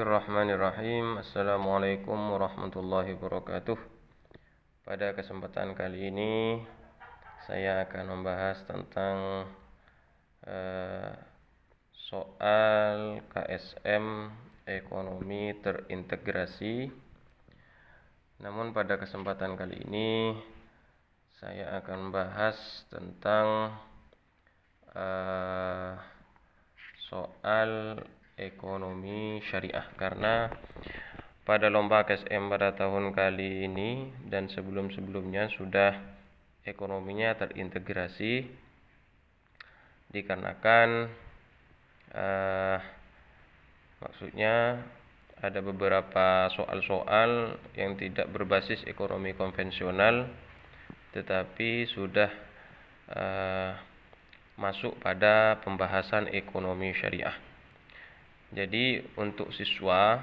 Bismillahirrahmanirrahim. Assalamualaikum warahmatullahi wabarakatuh. Pada kesempatan kali ini saya akan membahas tentang soal KSM ekonomi terintegrasi. Namun pada kesempatan kali ini saya akan membahas tentang soal ekonomi syariah, karena pada lomba KSM pada tahun kali ini dan sebelum-sebelumnya sudah ekonominya terintegrasi, dikarenakan maksudnya ada beberapa soal-soal yang tidak berbasis ekonomi konvensional tetapi sudah masuk pada pembahasan ekonomi syariah. Jadi untuk siswa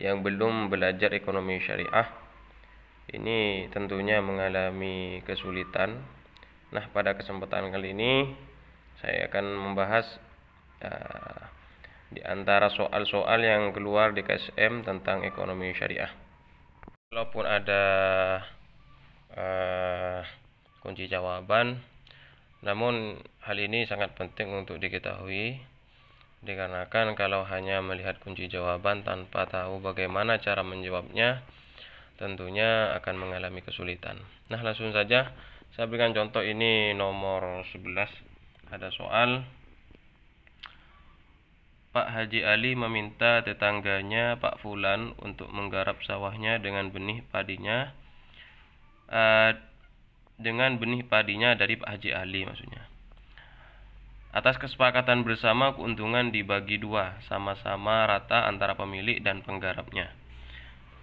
yang belum belajar ekonomi syariah ini tentunya mengalami kesulitan. Nah, pada kesempatan kali ini saya akan membahas di antara soal-soal yang keluar di KSM tentang ekonomi syariah. Walaupun ada kunci jawaban, namun hal ini sangat penting untuk diketahui, dikarenakan kalau hanya melihat kunci jawaban tanpa tahu bagaimana cara menjawabnya, tentunya akan mengalami kesulitan. Nah, langsung saja saya berikan contoh. Ini nomor 11. Ada soal, Pak Haji Ali meminta tetangganya Pak Fulan untuk menggarap sawahnya dengan benih padinya dari Pak Haji Ali maksudnya. Atas kesepakatan bersama, keuntungan dibagi dua, sama-sama rata antara pemilik dan penggarapnya.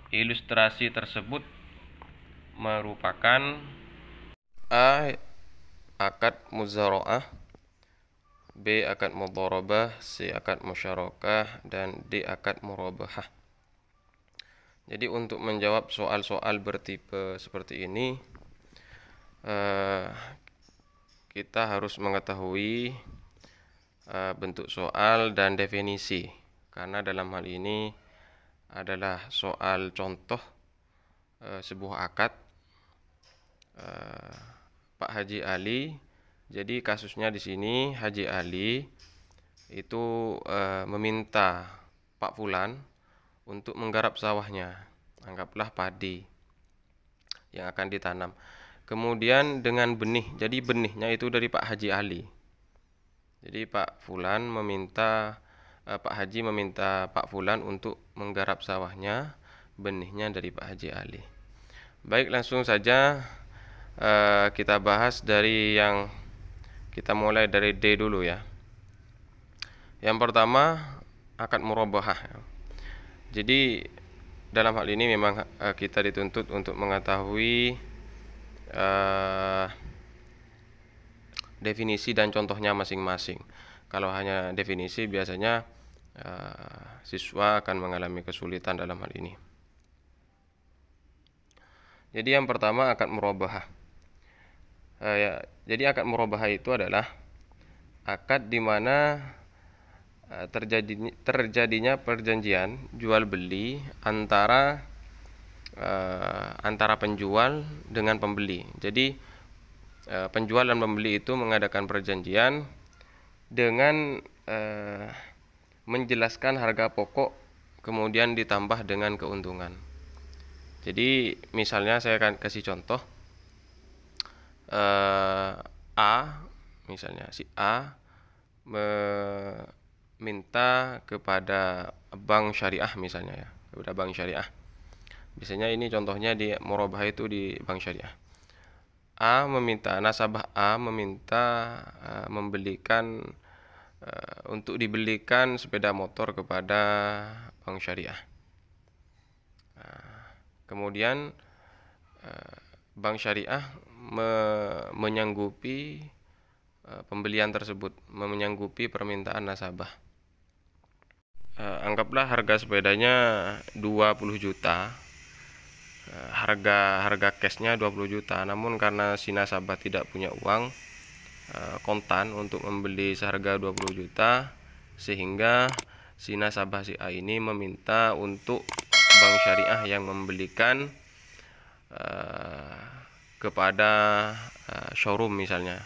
Ilustrasi tersebut merupakan A. Akad muzara'ah, B. Akad mudharabah, C. Akad musyarakah, dan D. Akad murabahah. Jadi untuk menjawab soal-soal bertipe seperti ini, kita harus mengetahui bentuk soal dan definisi, karena dalam hal ini adalah soal contoh sebuah akad Pak Haji Ali. Jadi kasusnya di sini Haji Ali itu meminta Pak Fulan untuk menggarap sawahnya, anggaplah padi yang akan ditanam. Kemudian dengan benih, jadi benihnya itu dari Pak Haji Ali. Jadi Pak Haji meminta Pak Fulan untuk menggarap sawahnya, benihnya dari Pak Haji Ali. Baik, langsung saja kita bahas kita mulai dari D dulu ya. Yang pertama, akad murabahah. Jadi dalam hal ini memang kita dituntut untuk mengetahui definisi dan contohnya masing-masing. Kalau hanya definisi, biasanya siswa akan mengalami kesulitan dalam hal ini. Jadi yang pertama, akad murabahah. Jadi akad murabahah itu adalah akad di mana terjadinya perjanjian jual beli antara penjual dengan pembeli. Jadi penjual dan pembeli itu mengadakan perjanjian dengan menjelaskan harga pokok, kemudian ditambah dengan keuntungan. Jadi misalnya saya akan kasih contoh, misalnya si A meminta kepada bank syariah, misalnya ya, kepada bank syariah. Biasanya ini contohnya di murabahah itu di bank syariah. Nasabah A meminta untuk dibelikan sepeda motor kepada bank syariah. Kemudian bank syariah menyanggupi pembelian tersebut, menyanggupi permintaan nasabah. Anggaplah harga sepedanya 20 juta. Harga cashnya 20 juta. Namun karena si nasabah tidak punya uang kontan untuk membeli seharga 20 juta, sehingga si nasabah si A ini meminta untuk bank syariah yang membelikan kepada showroom misalnya.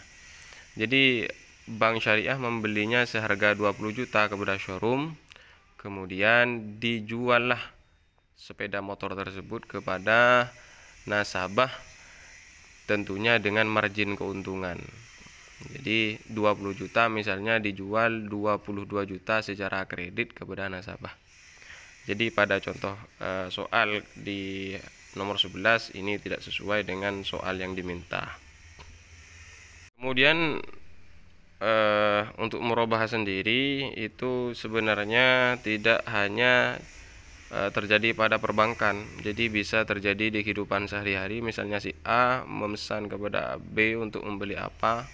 Jadi bank syariah membelinya seharga 20 juta kepada showroom, kemudian dijuallah sepeda motor tersebut kepada nasabah tentunya dengan margin keuntungan. Jadi 20 juta misalnya dijual 22 juta secara kredit kepada nasabah. Jadi pada contoh soal di nomor 11 ini tidak sesuai dengan soal yang diminta. Kemudian untuk murabahah sendiri itu sebenarnya tidak hanya terjadi pada perbankan. Jadi bisa terjadi di kehidupan sehari-hari. Misalnya si A memesan kepada B untuk membeli apa,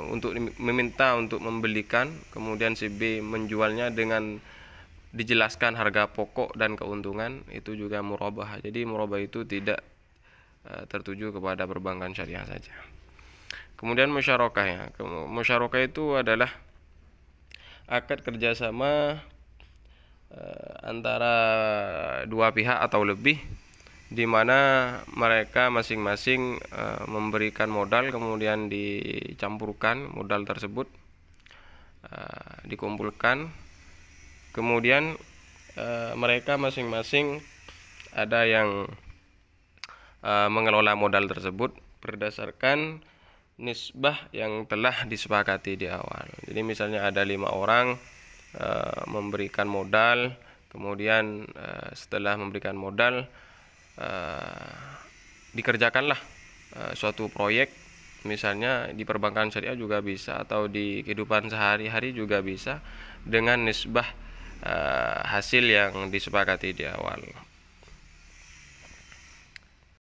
untuk meminta untuk membelikan, kemudian si B menjualnya dengan dijelaskan harga pokok dan keuntungan, itu juga murabahah. Jadi murabahah itu tidak tertuju kepada perbankan syariah saja. Kemudian musyarakah ya. Musyarakah itu adalah akad kerjasama antara dua pihak atau lebih, di mana mereka masing-masing memberikan modal, kemudian dicampurkan modal tersebut, dikumpulkan, kemudian mereka masing-masing ada yang mengelola modal tersebut berdasarkan nisbah yang telah disepakati di awal. Jadi misalnya ada 5 orang memberikan modal, kemudian setelah memberikan modal dikerjakanlah suatu proyek, misalnya di perbankan syariah juga bisa, atau di kehidupan sehari-hari juga bisa, dengan nisbah hasil yang disepakati di awal.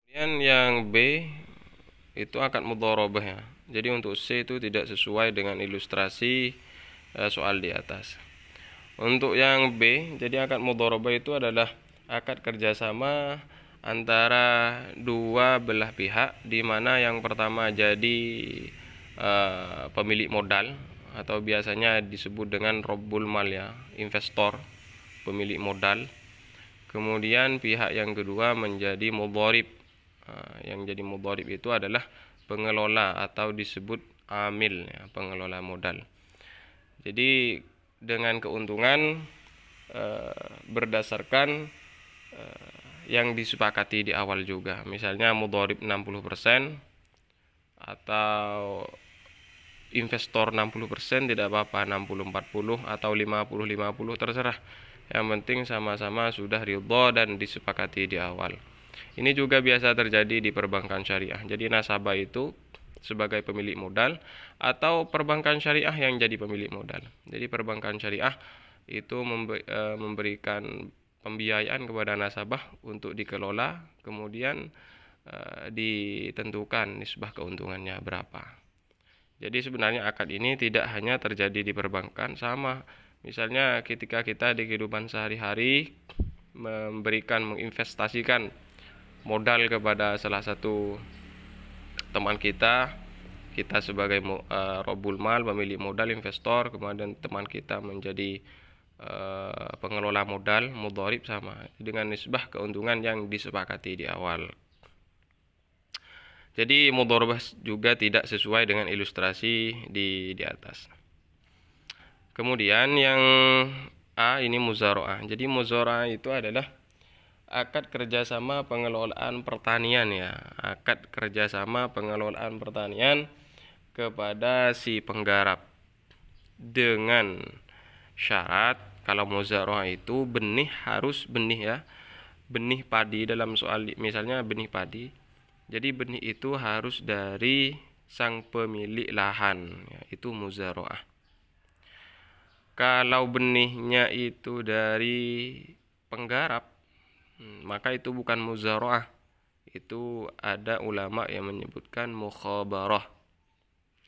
Kemudian yang B itu akad mudharabah ya. Jadi untuk C itu tidak sesuai dengan ilustrasi soal di atas. Untuk yang B, jadi akad mudharabah itu adalah akad kerjasama antara dua belah pihak, di mana yang pertama jadi pemilik modal, atau biasanya disebut dengan robbul mal ya, investor, pemilik modal. Kemudian pihak yang kedua menjadi mudharib. Yang jadi mudharib itu adalah pengelola atau disebut amil ya, pengelola modal. Jadi dengan keuntungan berdasarkan yang disepakati di awal juga. Misalnya mudharib 60% atau investor 60%, tidak apa-apa, 60-40 atau 50-50 terserah. Yang penting sama-sama sudah ridha dan disepakati di awal. Ini juga biasa terjadi di perbankan syariah. Jadi nasabah itu sebagai pemilik modal, atau perbankan syariah yang jadi pemilik modal. Jadi perbankan syariah itu memberikan pembiayaan kepada nasabah untuk dikelola, kemudian ditentukan nisbah keuntungannya berapa. Jadi sebenarnya akad ini tidak hanya terjadi di perbankan, sama misalnya ketika kita di kehidupan sehari-hari menginvestasikan modal kepada salah satu teman kita sebagai robbul mal, pemilik modal, investor, kemudian teman kita menjadi pengelola modal, mudharib, sama dengan nisbah keuntungan yang disepakati di awal. Jadi mudharabah juga tidak sesuai dengan ilustrasi di atas. Kemudian yang A ini muzaraah. Jadi muzaraah itu adalah akad kerjasama pengelolaan pertanian ya, akad kerjasama pengelolaan pertanian kepada si penggarap, dengan syarat kalau muzaraah itu benih harus benih ya, benih padi. Dalam soal misalnya benih padi, jadi benih itu harus dari sang pemilik lahan ya, itu muzaraah. Kalau benihnya itu dari penggarap, maka itu bukan muzaraah. Itu ada ulama yang menyebutkan mukhabarah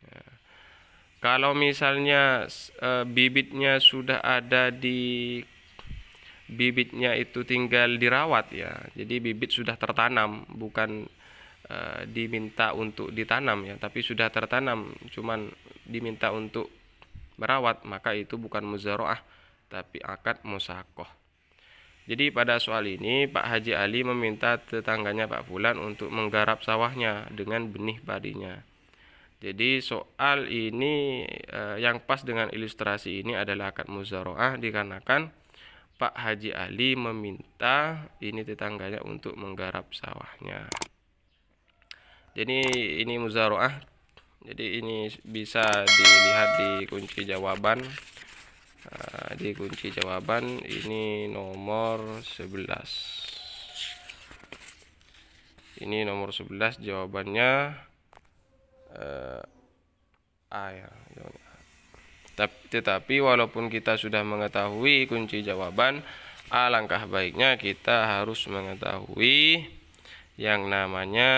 ya. Kalau misalnya bibitnya sudah ada di bibitnya itu tinggal dirawat ya, jadi bibit sudah tertanam, bukan diminta untuk ditanam ya, tapi sudah tertanam, cuman diminta untuk merawat, maka itu bukan muzaraah, tapi akad musyakoh. Jadi pada soal ini Pak Haji Ali meminta tetangganya Pak Fulan untuk menggarap sawahnya dengan benih padinya. Jadi soal ini yang pas dengan ilustrasi ini adalah akad muzaroah, dikarenakan Pak Haji Ali meminta ini tetangganya untuk menggarap sawahnya. Jadi ini muzaroah. Jadi ini bisa dilihat di kunci jawaban. Di kunci jawaban ini nomor 11. Ini nomor 11 jawabannya A ya. Tetapi walaupun kita sudah mengetahui kunci jawaban, alangkah baiknya kita harus mengetahui yang namanya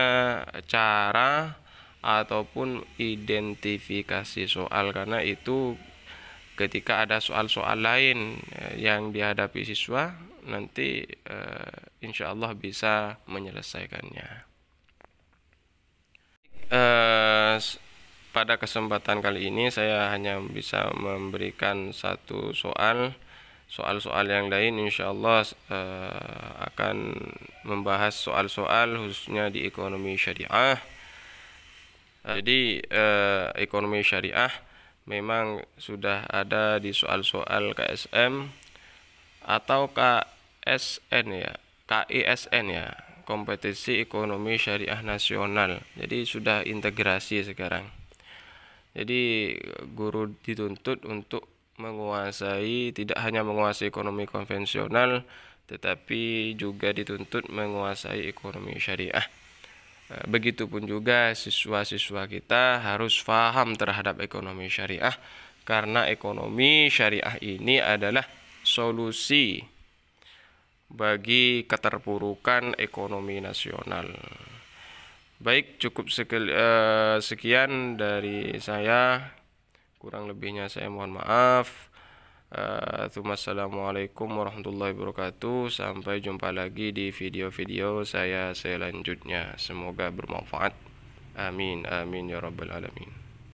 cara ataupun identifikasi soal, karena itu ketika ada soal-soal lain yang dihadapi siswa, nanti insya Allah bisa menyelesaikannya. Pada kesempatan kali ini saya hanya bisa memberikan satu soal. Soal-soal yang lain insya Allah akan membahas soal-soal khususnya di ekonomi syariah. Jadi ekonomi syariah memang sudah ada di soal-soal KSM atau KSN ya, KISN ya, Kompetisi Ekonomi Syariah Nasional. Jadi sudah integrasi sekarang. Jadi guru dituntut untuk menguasai, tidak hanya menguasai ekonomi konvensional, tetapi juga dituntut menguasai ekonomi syariah. Begitupun juga siswa-siswa kita harus paham terhadap ekonomi syariah, karena ekonomi syariah ini adalah solusi bagi keterpurukan ekonomi nasional. Baik, cukup sekian dari saya. Kurang lebihnya saya mohon maaf. Assalamualaikum warahmatullahi wabarakatuh. Sampai jumpa lagi di video-video saya selanjutnya. Semoga bermanfaat. Amin, amin ya rabbal alamin.